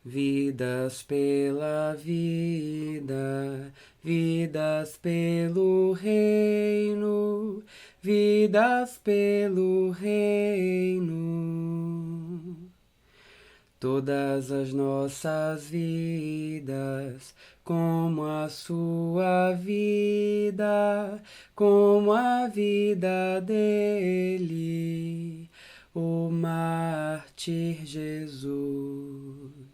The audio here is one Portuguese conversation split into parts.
Vidas pela vida, vidas pelo reino, vidas pelo reino. Todas as nossas vidas, como a sua vida, como a vida dele, o mártir Jesus.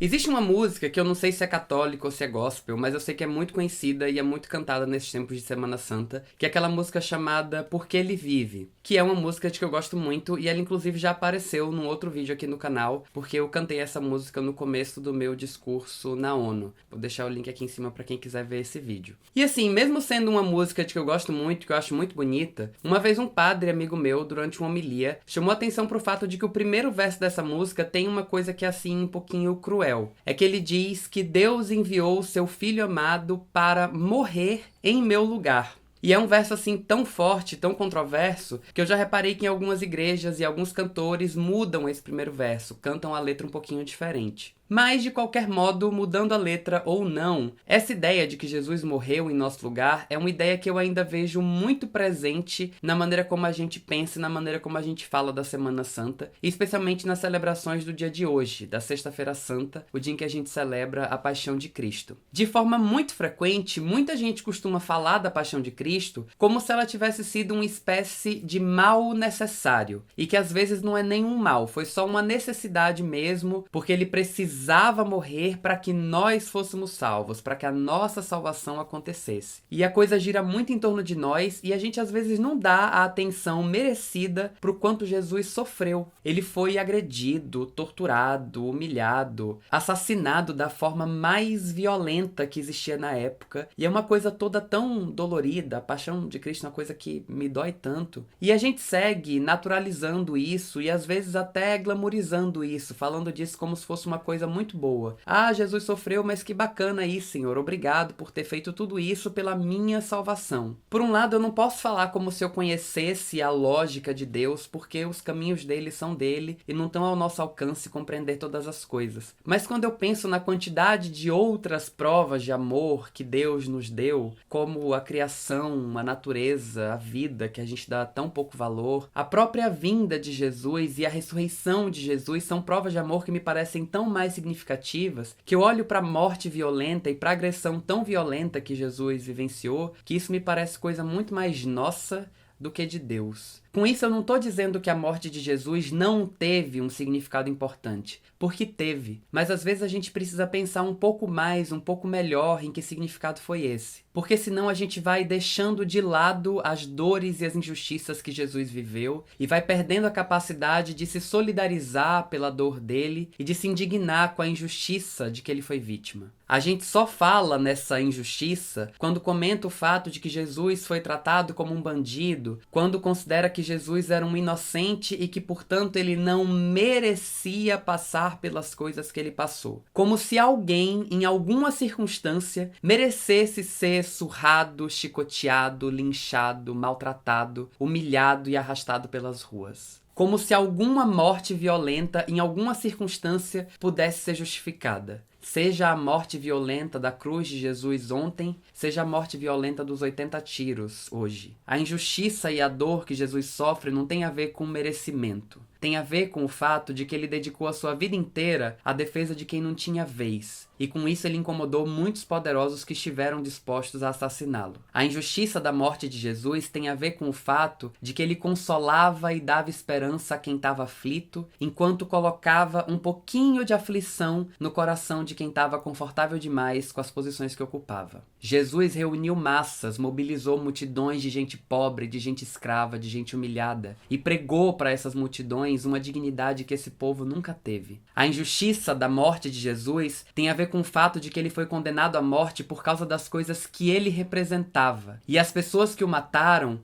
Existe uma música que eu não sei se é católica ou se é gospel, mas eu sei que é muito conhecida e é muito cantada nesses tempos de Semana Santa, que é aquela música chamada Porque Ele Vive, que é uma música de que eu gosto muito e ela inclusive já apareceu num outro vídeo aqui no canal, porque eu cantei essa música no começo do meu discurso na ONU. Vou deixar o link aqui em cima pra quem quiser ver esse vídeo. E assim, mesmo sendo uma música de que eu gosto muito, que eu acho muito bonita, uma vez um padre amigo meu, durante uma homilia, chamou atenção pro fato de que o primeiro verso dessa música tem uma coisa que é assim, um pouquinho cruel. É que ele diz que Deus enviou o seu Filho amado para morrer em meu lugar. E é um verso assim tão forte, tão controverso, que eu já reparei que em algumas igrejas e alguns cantores mudam esse primeiro verso, cantam a letra um pouquinho diferente. Mas, de qualquer modo, mudando a letra ou não, essa ideia de que Jesus morreu em nosso lugar é uma ideia que eu ainda vejo muito presente na maneira como a gente pensa e na maneira como a gente fala da Semana Santa, e especialmente nas celebrações do dia de hoje, da Sexta-feira Santa, o dia em que a gente celebra a Paixão de Cristo. De forma muito frequente, muita gente costuma falar da Paixão de Cristo como se ela tivesse sido uma espécie de mal necessário, e que às vezes não é nenhum mal, foi só uma necessidade mesmo, porque ele precisava morrer para que nós fôssemos salvos, para que a nossa salvação acontecesse. E a coisa gira muito em torno de nós e a gente às vezes não dá a atenção merecida pro quanto Jesus sofreu. Ele foi agredido, torturado, humilhado, assassinado da forma mais violenta que existia na época. E é uma coisa toda tão dolorida, a paixão de Cristo é uma coisa que me dói tanto. E a gente segue naturalizando isso e às vezes até glamorizando isso, falando disso como se fosse uma coisa muito boa. Ah, Jesus sofreu, mas que bacana aí, Senhor. Obrigado por ter feito tudo isso pela minha salvação. Por um lado, eu não posso falar como se eu conhecesse a lógica de Deus, porque os caminhos dele são dele e não estão ao nosso alcance compreender todas as coisas. Mas quando eu penso na quantidade de outras provas de amor que Deus nos deu, como a criação, a natureza, a vida que a gente dá tão pouco valor, a própria vinda de Jesus e a ressurreição de Jesus são provas de amor que me parecem tão mais significativas, que eu olho para a morte violenta e para a agressão tão violenta que Jesus vivenciou, que isso me parece coisa muito mais nossa do que de Deus. Com isso eu não estou dizendo que a morte de Jesus não teve um significado importante, porque teve, mas às vezes a gente precisa pensar um pouco mais, um pouco melhor em que significado foi esse. Porque senão a gente vai deixando de lado as dores e as injustiças que Jesus viveu e vai perdendo a capacidade de se solidarizar pela dor dele e de se indignar com a injustiça de que ele foi vítima. A gente só fala nessa injustiça quando comenta o fato de que Jesus foi tratado como um bandido, quando considera que Jesus era um inocente e que, portanto, ele não merecia passar pelas coisas que ele passou. Como se alguém, em alguma circunstância, merecesse ser surrado, chicoteado, linchado, maltratado, humilhado e arrastado pelas ruas. Como se alguma morte violenta, em alguma circunstância, pudesse ser justificada. Seja a morte violenta da cruz de Jesus ontem, seja a morte violenta dos 80 tiros hoje. A injustiça e a dor que Jesus sofre não tem a ver com merecimento. Tem a ver com o fato de que ele dedicou a sua vida inteira à defesa de quem não tinha vez. E com isso ele incomodou muitos poderosos que estiveram dispostos a assassiná-lo. A injustiça da morte de Jesus tem a ver com o fato de que ele consolava e dava esperança a quem estava aflito, enquanto colocava um pouquinho de aflição no coração de quem estava confortável demais com as posições que ocupava. Jesus reuniu massas, mobilizou multidões de gente pobre, de gente escrava, de gente humilhada, e pregou para essas multidões uma dignidade que esse povo nunca teve. A injustiça da morte de Jesus tem a ver com o fato de que ele foi condenado à morte por causa das coisas que ele representava. E as pessoas que o mataram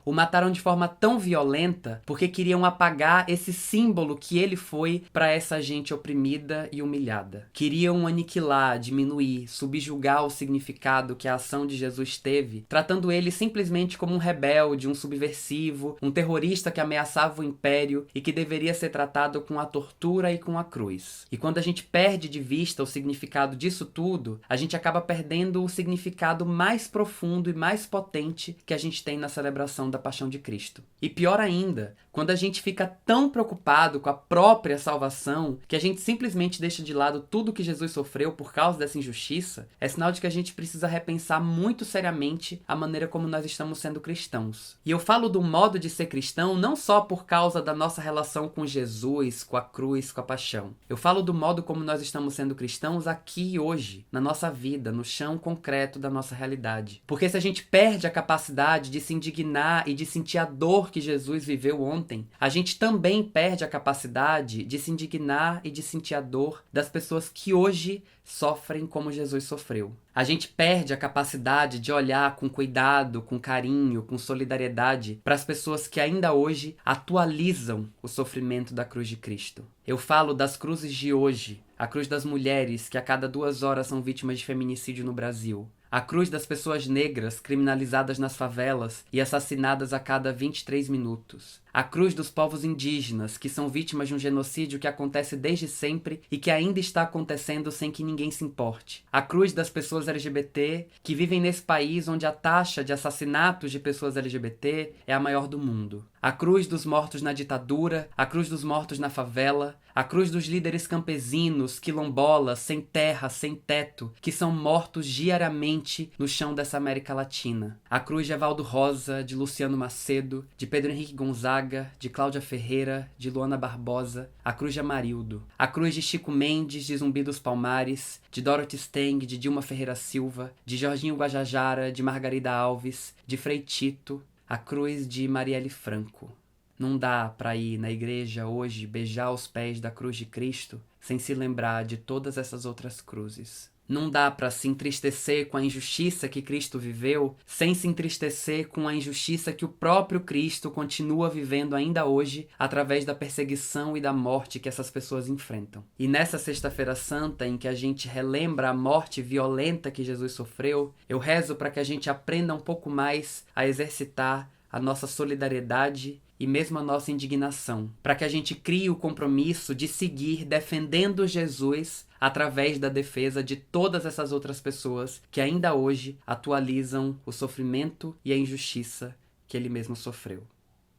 de forma tão violenta porque queriam apagar esse símbolo que ele foi para essa gente oprimida e humilhada. Queriam aniquilar, diminuir, subjugar o significado que a ação de Jesus teve, tratando ele simplesmente como um rebelde, um subversivo, um terrorista que ameaçava o império e que deveria deveria ser tratado com a tortura e com a cruz. E quando a gente perde de vista o significado disso tudo, a gente acaba perdendo o significado mais profundo e mais potente que a gente tem na celebração da Paixão de Cristo. E pior ainda, quando a gente fica tão preocupado com a própria salvação que a gente simplesmente deixa de lado tudo que Jesus sofreu por causa dessa injustiça, é sinal de que a gente precisa repensar muito seriamente a maneira como nós estamos sendo cristãos. E eu falo do modo de ser cristão não só por causa da nossa relação com Jesus, com a cruz, com a paixão. Eu falo do modo como nós estamos sendo cristãos aqui e hoje, na nossa vida, no chão concreto da nossa realidade. Porque se a gente perde a capacidade de se indignar e de sentir a dor que Jesus viveu ontem, a gente também perde a capacidade de se indignar e de sentir a dor das pessoas que hoje sofrem como Jesus sofreu. A gente perde a capacidade de olhar com cuidado, com carinho, com solidariedade para as pessoas que ainda hoje atualizam o sofrimento da cruz de Cristo. Eu falo das cruzes de hoje, a cruz das mulheres que a cada 2 horas são vítimas de feminicídio no Brasil. A cruz das pessoas negras criminalizadas nas favelas e assassinadas a cada 23 minutos. A cruz dos povos indígenas, que são vítimas de um genocídio que acontece desde sempre e que ainda está acontecendo sem que ninguém se importe. A cruz das pessoas LGBT, que vivem nesse país onde a taxa de assassinatos de pessoas LGBT é a maior do mundo. A cruz dos mortos na ditadura, a cruz dos mortos na favela, a cruz dos líderes campesinos, quilombolas, sem terra, sem teto, que são mortos diariamente no chão dessa América Latina. A cruz de Evaldo Rosa, de Luciano Macedo, de Pedro Henrique Gonzaga, de Cláudia Ferreira, de Luana Barbosa, a cruz de Amarildo. A cruz de Chico Mendes, de Zumbi dos Palmares, de Dorothy Stang, de Dilma Ferreira Silva, de Jorginho Guajajara, de Margarida Alves, de Frei Tito, a cruz de Marielle Franco. Não dá para ir na igreja hoje beijar os pés da cruz de Cristo sem se lembrar de todas essas outras cruzes. Não dá para se entristecer com a injustiça que Cristo viveu sem se entristecer com a injustiça que o próprio Cristo continua vivendo ainda hoje através da perseguição e da morte que essas pessoas enfrentam. E nessa Sexta-feira Santa, em que a gente relembra a morte violenta que Jesus sofreu, eu rezo para que a gente aprenda um pouco mais a exercitar a nossa solidariedade e mesmo a nossa indignação, para que a gente crie o compromisso de seguir defendendo Jesus através da defesa de todas essas outras pessoas que ainda hoje atualizam o sofrimento e a injustiça que ele mesmo sofreu.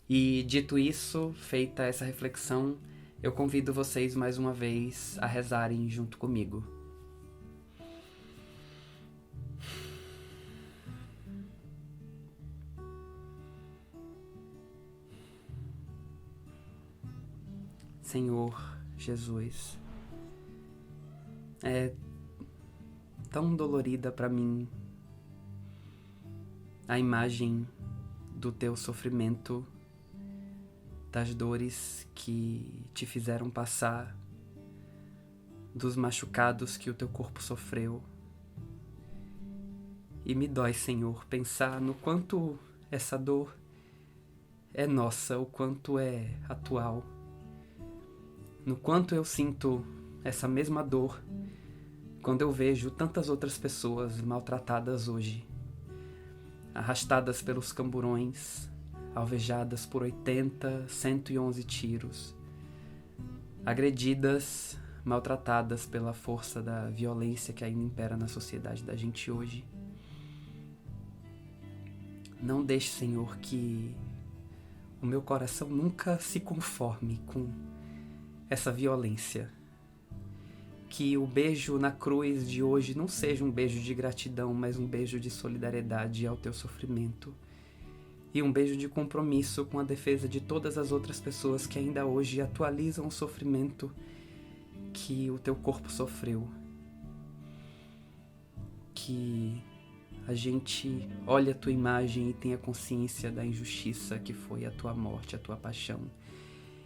E dito isso, feita essa reflexão, eu convido vocês mais uma vez a rezarem junto comigo. Senhor Jesus, é tão dolorida para mim a imagem do teu sofrimento, das dores que te fizeram passar, dos machucados que o teu corpo sofreu. E me dói, Senhor, pensar no quanto essa dor é nossa, o quanto é atual. No quanto eu sinto essa mesma dor quando eu vejo tantas outras pessoas maltratadas hoje, arrastadas pelos camburões, alvejadas por 80, 111 tiros, agredidas, maltratadas pela força da violência que ainda impera na sociedade da gente hoje. Não deixe, Senhor, que o meu coração nunca se conforme com essa violência. Que o beijo na cruz de hoje não seja um beijo de gratidão, mas um beijo de solidariedade ao teu sofrimento. E um beijo de compromisso com a defesa de todas as outras pessoas que ainda hoje atualizam o sofrimento que o teu corpo sofreu. Que a gente olhe a tua imagem e tenha consciência da injustiça que foi a tua morte, a tua paixão.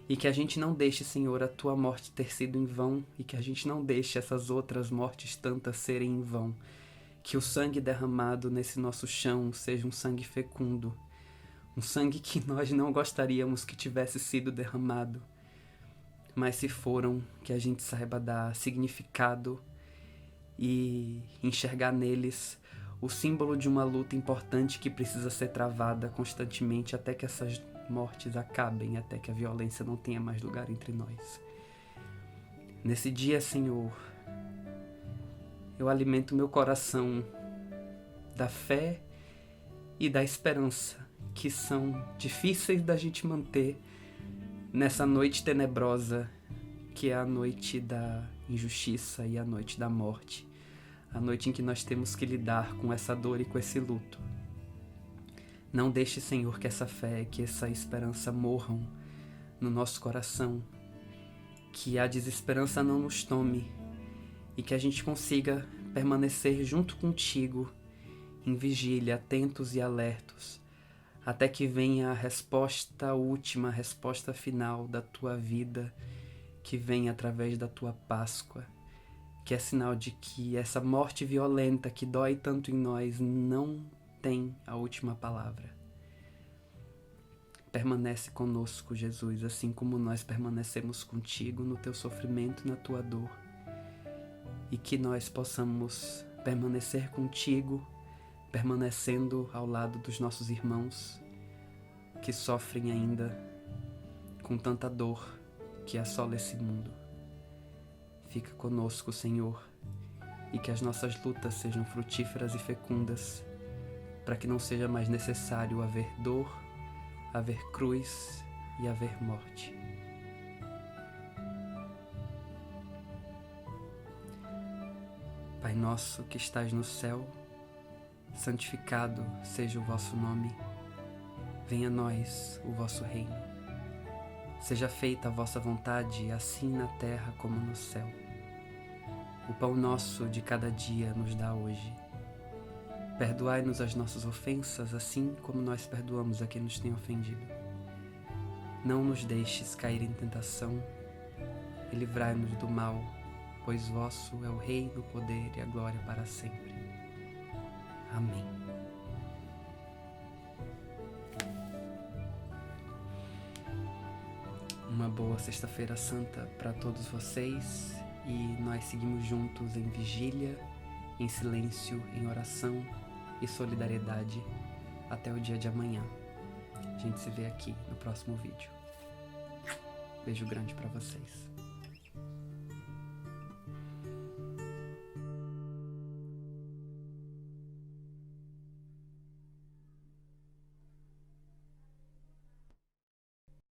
E que a gente não deixe, Senhor, a tua morte ter sido em vão, e que a gente não deixe essas outras mortes tantas serem em vão. Que o sangue derramado nesse nosso chão seja um sangue fecundo, um sangue que nós não gostaríamos que tivesse sido derramado. Mas se foram, que a gente saiba dar significado e enxergar neles o símbolo de uma luta importante que precisa ser travada constantemente até que essas mortes acabem até que a violência não tenha mais lugar entre nós. Nesse dia, Senhor, eu alimento meu coração da fé e da esperança, que são difíceis da gente manter nessa noite tenebrosa, que é a noite da injustiça e a noite da morte, a noite em que nós temos que lidar com essa dor e com esse luto. Não deixe, Senhor, que essa fé, que essa esperança morram no nosso coração, que a desesperança não nos tome e que a gente consiga permanecer junto contigo em vigília, atentos e alertos, até que venha a resposta última, a resposta final da tua vida, que vem através da tua Páscoa, que é sinal de que essa morte violenta que dói tanto em nós não tem a última palavra. Permanece conosco, Jesus, assim como nós permanecemos contigo no teu sofrimento e na tua dor, e que nós possamos permanecer contigo, permanecendo ao lado dos nossos irmãos que sofrem ainda com tanta dor que assola esse mundo. Fica conosco, Senhor, e que as nossas lutas sejam frutíferas e fecundas, para que não seja mais necessário haver dor, haver cruz e haver morte. Pai nosso que estás no céu, santificado seja o vosso nome. Venha a nós o vosso reino. Seja feita a vossa vontade, assim na terra como no céu. O pão nosso de cada dia nos dá hoje. Perdoai-nos as nossas ofensas, assim como nós perdoamos a quem nos tem ofendido. Não nos deixes cair em tentação, e livrai-nos do mal, pois vosso é o reino, o poder e a glória para sempre. Amém. Uma boa Sexta-feira Santa para todos vocês, e nós seguimos juntos em vigília, em silêncio, em oração e solidariedade até o dia de amanhã. A gente se vê aqui no próximo vídeo. Beijo grande para vocês.